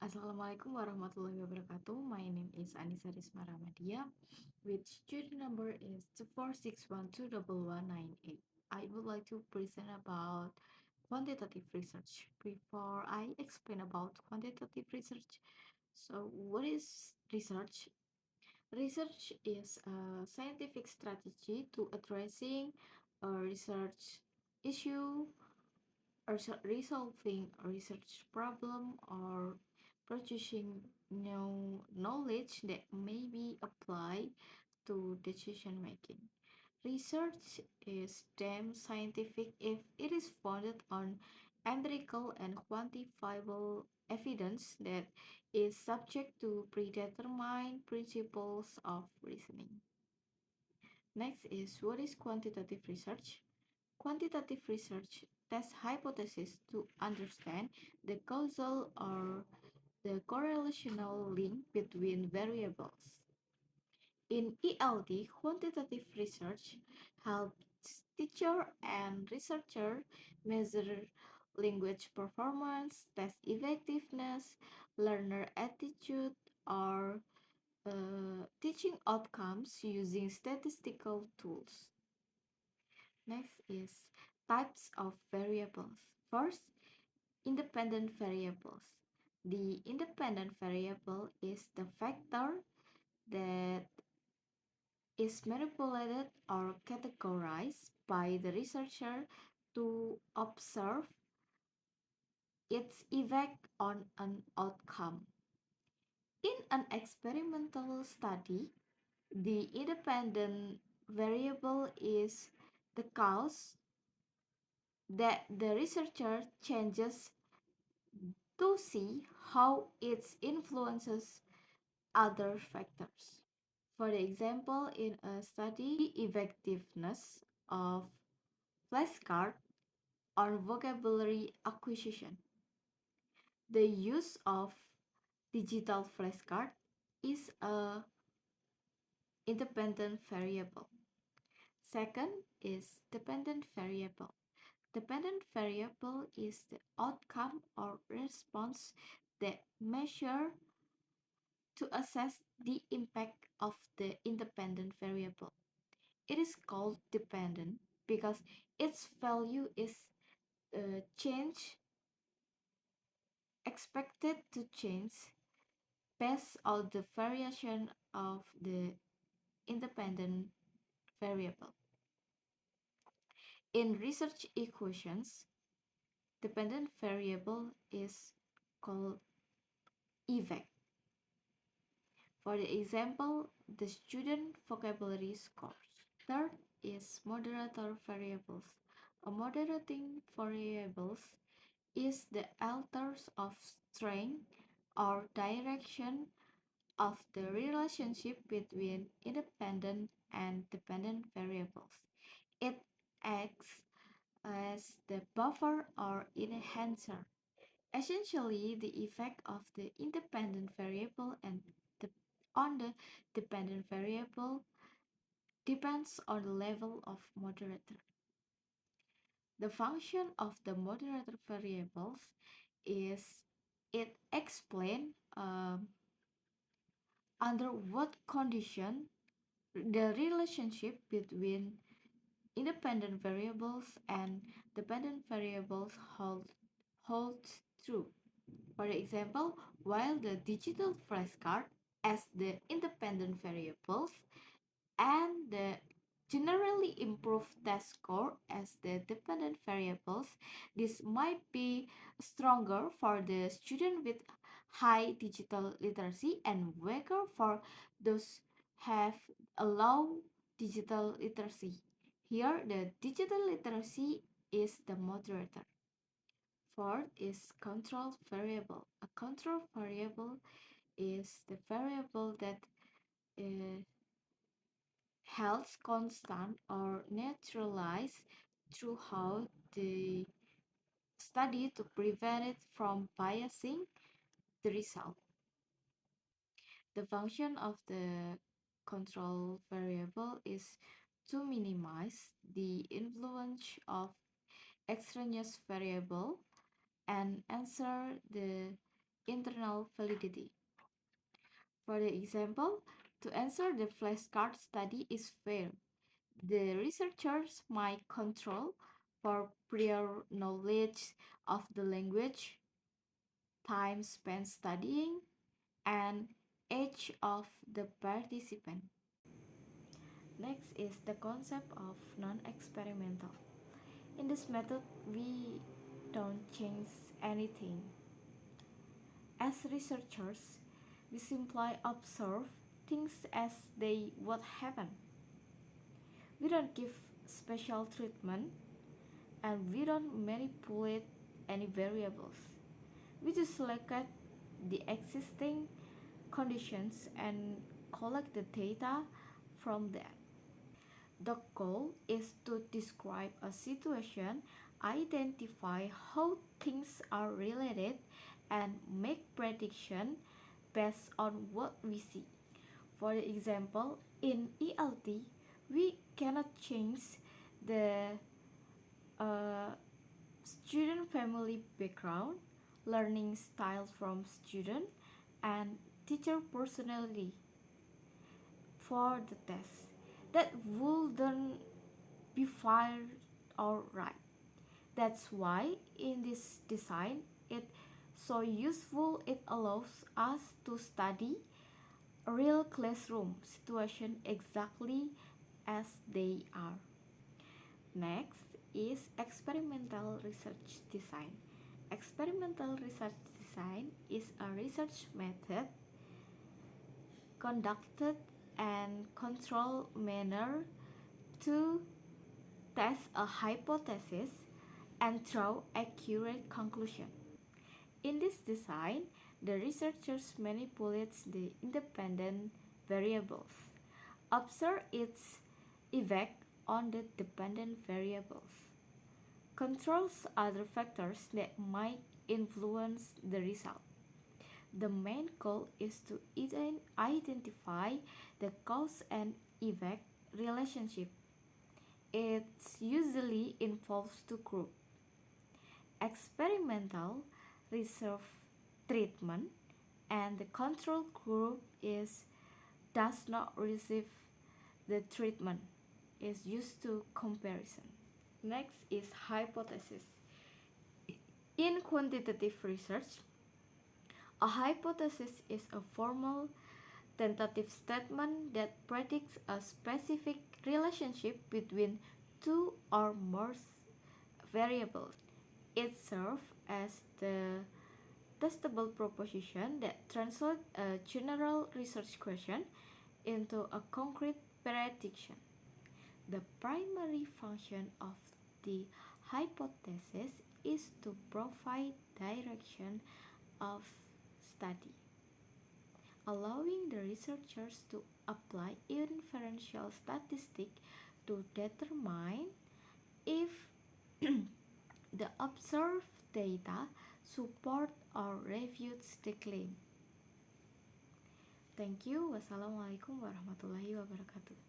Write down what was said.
Assalamualaikum warahmatullahi wabarakatuh. My name is Anissa Risma Ramadia, with student number is 246121198. I would like to present about quantitative research. Before I explain about quantitative research, so what is research? Research is a scientific strategy to addressing a research issue or resolving a research problem or producing new knowledge that may be applied to decision making. Research is damn scientific if it is founded on empirical and quantifiable evidence that is subject to predetermined principles of reasoning. Next is what is quantitative research? Quantitative research tests hypotheses to understand the causal or the correlational link between variables. In ELD, quantitative research helps teacher and researcher measure language performance, test effectiveness, learner attitude, or teaching outcomes using statistical tools. Next is types of variables. First, independent variables. The independent variable is the factor that is manipulated or categorized by the researcher to observe its effect on an outcome. In an experimental study, the independent variable is the cause that the researcher changes to see how it influences other factors. For example, in a study, effectiveness of flashcard on vocabulary acquisition, the use of digital flashcard is a independent variable. Second is dependent variable. Dependent variable is the outcome or response that measure to assess the impact of the independent variable. It is called dependent because its value is change expected to change based on the variation of the independent variable. In research equations, dependent variable is called effect. For the example, the student vocabulary scores. Third is moderator variables. A moderating variables is the alters of strength or direction of the relationship between independent and dependent variables. It acts as the buffer or enhancer. Essentially, the effect of the independent variable and the, on the dependent variable depends on the level of moderator. The function of the moderator variables is it explains under what condition the relationship between independent variables and dependent variables holds true. For example, while the digital flashcard as the independent variables and the generally improved test score as the dependent variables, this might be stronger for the student with high digital literacy and weaker for those have a low digital literacy. Here, the digital literacy is the moderator. Fourth is control variable. A control variable is the variable that uh, held constant or neutralized throughout the study to prevent it from biasing the result. The function of the control variable is to minimize the influence of extraneous variable and answer the longitudinal validity. For the example, to answer the flashcard study is fair, the researchers might control for prior knowledge of the language, time spent studying, and age of the participant. Next is the concept of non-experimental. In this method, we don't change anything. As researchers, we simply observe things as they would happen. We don't give special treatment and we don't manipulate any variables. We just look at the existing conditions and collect the data from that. The goal is to describe a situation, identify how things are related, and make prediction based on what we see. For example, in ELT, we cannot change the uh, student family background, learning styles from student, and teacher personality for the test. That wouldn't be fair or right. That's why in this design it so useful. It allows us to study a real classroom situation exactly as they are. Next is experimental research design. Experimental research design is a research method conducted and controlled manner to test a hypothesis and draw accurate conclusion. In this design, the researchers manipulate the independent variables, observe its effect on the dependent variables, controls other factors that might influence the result. The main goal is to identify the cause and effect relationship. It usually involves two groups: experimental reserve treatment, and the control group is does not receive the treatment, is used to comparison. Next is hypothesis. In quantitative research, a hypothesis is a formal tentative statement that predicts a specific relationship between two or more variables. It serves as the testable proposition that translates a general research question into a concrete prediction. The primary function of the hypothesis is to provide direction of study, allowing the researchers to apply inferential statistics to determine if the observed data support or refutes the claim. Thank you. Wassalamualaikum warahmatullahi wabarakatuh.